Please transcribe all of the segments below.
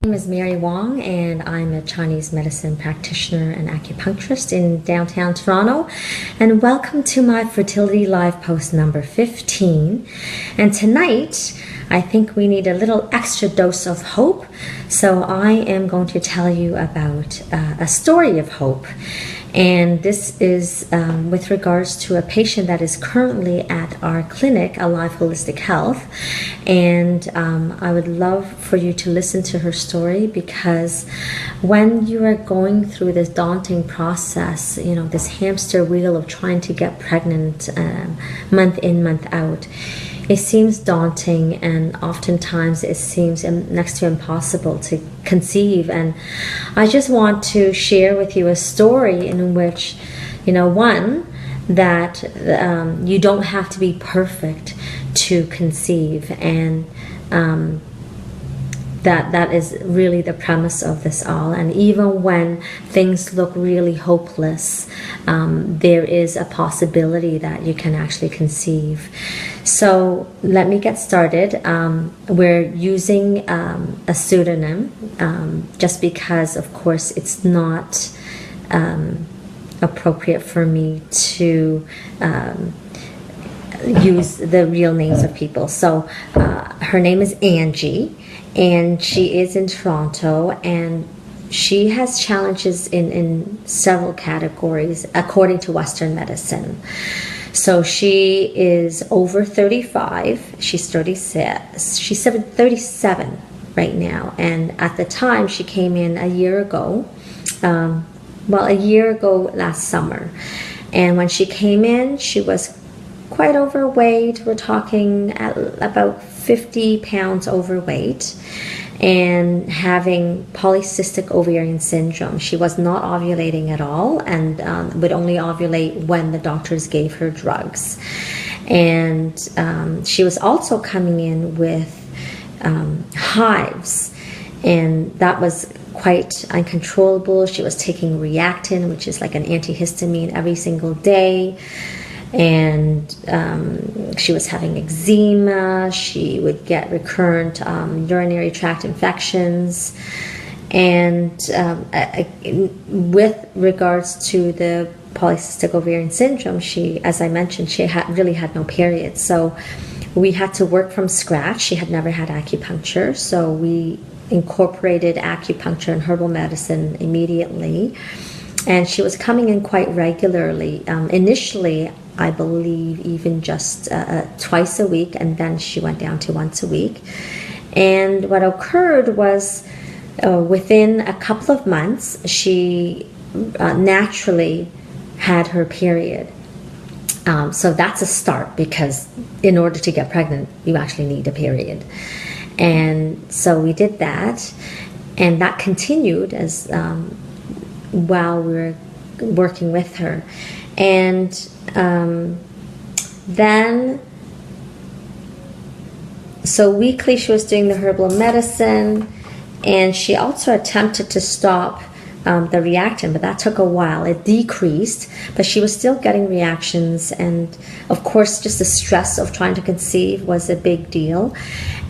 My name is Mary Wong, and I'm a Chinese medicine practitioner and acupuncturist in downtown Toronto. And welcome to my Fertility Live post number 15. And tonight, I think we need a little extra dose of hope. So I am going to tell you about a story of hope. And this is with regards to a patient that is currently at our clinic, Alive Holistic Health. And I would love for you to listen to her story, because when you are going through this daunting process, you know, this hamster wheel of trying to get pregnant month in, month out, it seems daunting, and oftentimes it seems next to impossible to conceive. And I just want to share with you a story in which, you know, one, that you don't have to be perfect to conceive, and that is really the premise of this all. And even when things look really hopeless, there is a possibility that you can actually conceive. So let me get started. We're using a pseudonym just because, of course, it's not appropriate for me to use the real names of people. So her name is Angie, and she is in Toronto, and she has challenges in several categories according to Western medicine. So she is over 35. She's 36. She's 37 right now. And at the time, she came in a year ago. A year ago last summer. And when she came in, she was quite overweight. We're talking at about 50 pounds overweight, and having polycystic ovarian syndrome. She was not ovulating at all, and would only ovulate when the doctors gave her drugs. And she was also coming in with hives, and that was quite uncontrollable. She was taking Reactin, which is like an antihistamine, every single day. And she was having eczema. She would get recurrent urinary tract infections. And with regards to the polycystic ovarian syndrome, she, as I mentioned, she really had no periods. So we had to work from scratch. She had never had acupuncture, so we incorporated acupuncture and herbal medicine immediately. And she was coming in quite regularly. Initially, I believe even just twice a week, and then she went down to once a week. And what occurred was within a couple of months, she naturally had her period. So that's a start, because in order to get pregnant, you actually need a period. And so we did that, and that continued as while we were working with her. And then, so weekly she was doing the herbal medicine, and she also attempted to stop the Reactin, but that took a while. It decreased, but she was still getting reactions, and of course just the stress of trying to conceive was a big deal.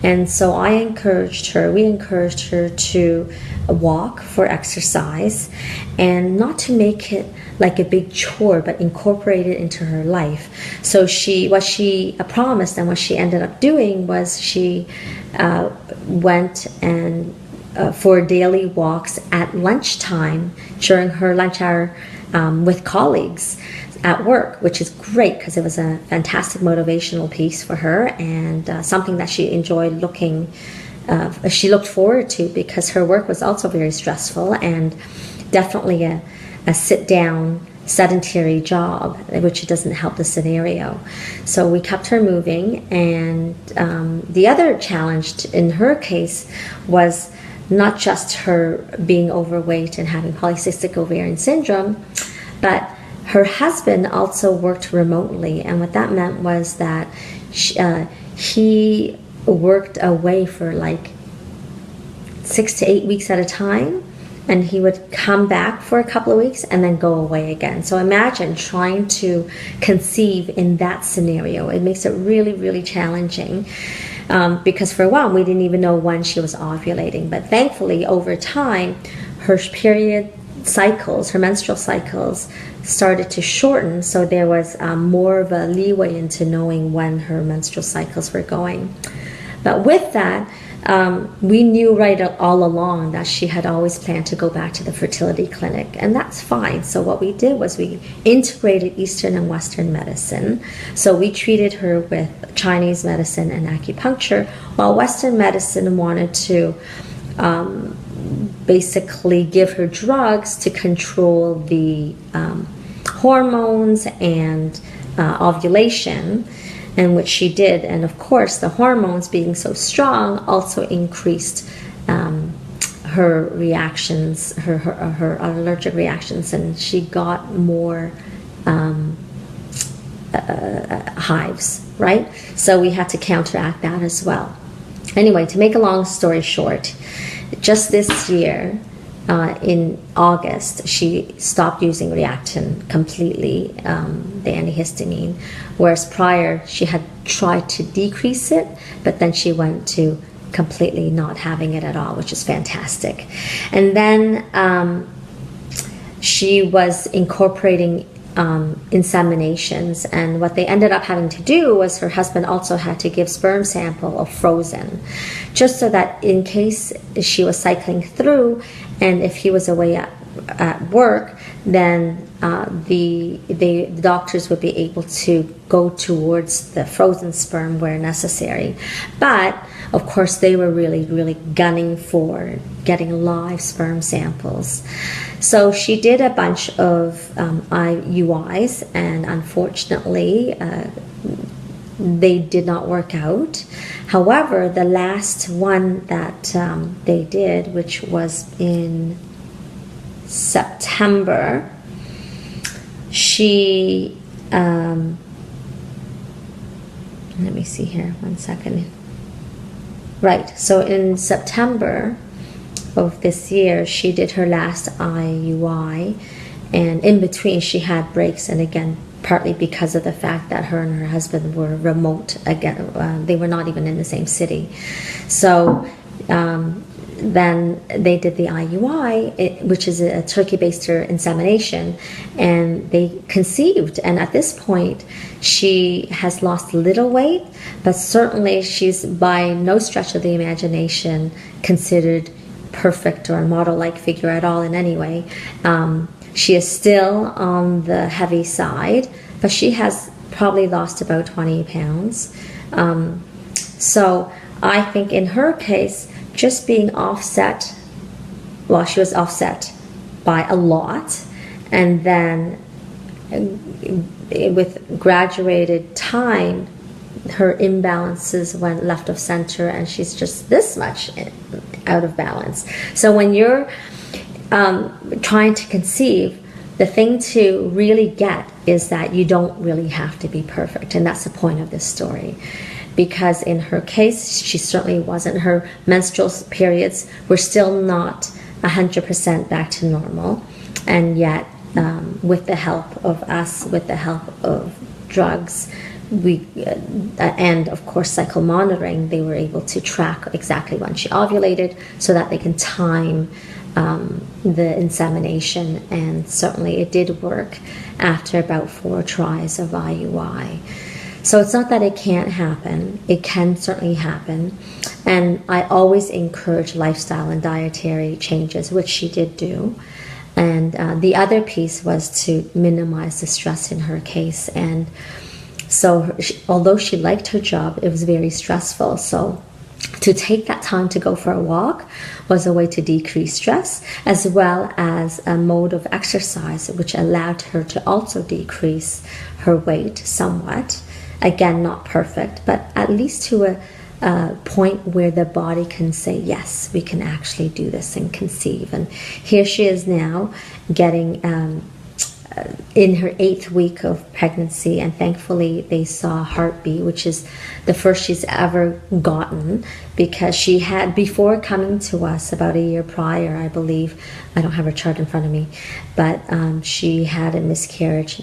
And so we encouraged her to walk for exercise, and not to make it like a big chore, but incorporate it into her life. So what she promised and what she ended up doing was she went and for daily walks at lunchtime during her lunch hour with colleagues at work, which is great because it was a fantastic motivational piece for her, and something that she enjoyed she looked forward to, because her work was also very stressful and definitely a sit-down sedentary job, which doesn't help the scenario. So we kept her moving. And the other challenge in her case was not just her being overweight and having polycystic ovarian syndrome, but her husband also worked remotely. And what that meant was that he worked away for like 6 to 8 weeks at a time, and he would come back for a couple of weeks and then go away again. So imagine trying to conceive in that scenario. It makes it really, really challenging. because for one, we didn't even know when she was ovulating. But thankfully, over time, her period cycles, her menstrual cycles, started to shorten, so there was more of a leeway into knowing when her menstrual cycles were going. But with that, we knew right all along that she had always planned to go back to the fertility clinic, and that's fine. So what we did was we integrated Eastern and Western medicine. So we treated her with Chinese medicine and acupuncture, while Western medicine wanted to basically give her drugs to control the hormones and ovulation, and which she did. And of course, the hormones being so strong also increased her reactions, her allergic reactions, and she got more hives, right? So we had to counteract that as well. Anyway, to make a long story short, just this year, in August, she stopped using Reactin completely, the antihistamine, whereas prior she had tried to decrease it, but then she went to completely not having it at all, which is fantastic. And then she was incorporating inseminations, and what they ended up having to do was her husband also had to give sperm sample of frozen, just so that in case she was cycling through and if he was away at work, then the doctors would be able to go towards the frozen sperm where necessary. But of course they were really gunning for getting live sperm samples. So she did a bunch of IUIs, and unfortunately they did not work out. However, the last one that they did, which was in September, she let me see here, 1 second. Right, so in September of this year, she did her last IUI, and in between she had breaks, and again, partly because of the fact that her and her husband were remote, again, they were not even in the same city. So then they did the IUI, which is a turkey-based insemination, and they conceived. And at this point, she has lost a little weight, but certainly she's by no stretch of the imagination considered perfect or a model-like figure at all in any way. She is still on the heavy side, but she has probably lost about 20 pounds. So I think in her case, just being offset, well, she was offset by a lot, and then with graduated time, her imbalances went left of center, and she's just this much out of balance. So when you're trying to conceive, the thing to really get is that you don't really have to be perfect, and that's the point of this story. Because in her case, she certainly wasn't. Her menstrual periods were still not 100% back to normal, and yet with the help of us, with the help of drugs, and of course cycle monitoring, they were able to track exactly when she ovulated so that they can time the insemination, and certainly it did work after about 4 tries of IUI. So it's not that it can't happen. It can certainly happen. And I always encourage lifestyle and dietary changes, which she did do. And the other piece was to minimize the stress in her case. And so although she liked her job, it was very stressful. So to take that time to go for a walk was a way to decrease stress, as well as a mode of exercise, which allowed her to also decrease her weight somewhat. Again, not perfect, but at least to a point where the body can say, yes, we can actually do this and conceive. And here she is now getting in her 8th week of pregnancy, and thankfully they saw a heartbeat, which is the first she's ever gotten, because she had, before coming to us about a year prior, I believe, I don't have her chart in front of me, but she had a miscarriage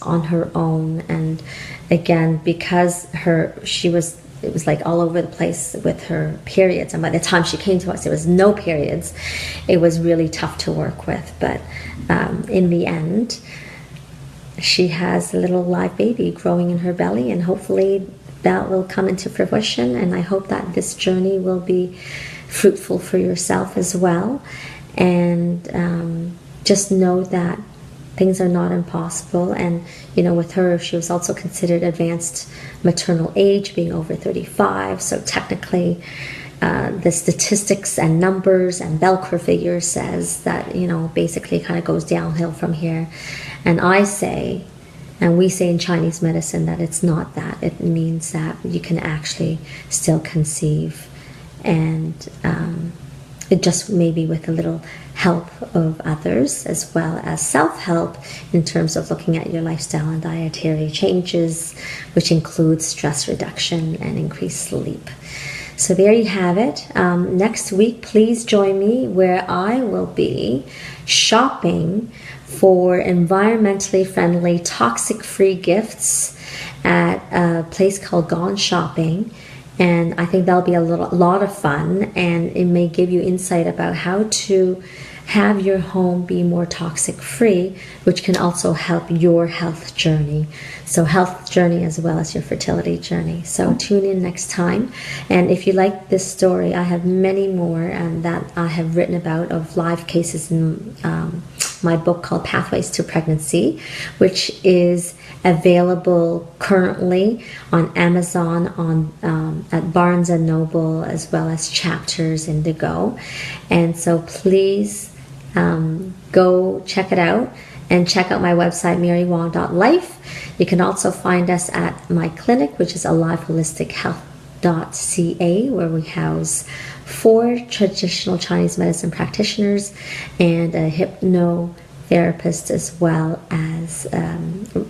on her own. And again, because she was it was like all over the place with her periods. And by the time she came to us, there was no periods. It was really tough to work with. But in the end, she has a little live baby growing in her belly, and hopefully that will come into fruition. And I hope that this journey will be fruitful for yourself as well. And just know that things are not impossible. And with her, she was also considered advanced maternal age, being over 35. So technically, the statistics and numbers and bell curve figure says that basically it kind of goes downhill from here. And I say, and we say in Chinese medicine, that it's not that. It means that you can actually still conceive, and it just maybe with a little help of others, as well as self-help in terms of looking at your lifestyle and dietary changes, which includes stress reduction and increased sleep. So there you have it. Next week, please join me where I will be shopping for environmentally friendly, toxic-free gifts at a place called Gone Shopping. And I think that'll be a lot of fun, and it may give you insight about how to have your home be more toxic free, which can also help your health journey. So health journey as well as your fertility journey. So tune in next time. And if you like this story, I have many more that I have written about of live cases in my book called Pathways to Pregnancy, which is available currently on Amazon, at Barnes & Noble, as well as Chapters Indigo. And so please go check it out, and check out my website, marywong.life. You can also find us at my clinic, which is aliveholistic.health.ca, where we house 4 traditional Chinese medicine practitioners and a hypnotherapist, as well as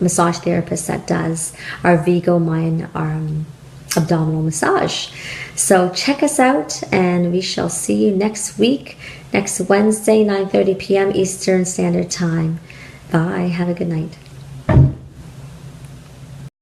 massage therapist that does our Vigo Mind abdominal massage. So check us out, and we shall see you next week, next Wednesday, 9:30 p.m. Eastern Standard Time. Bye. Have a good night.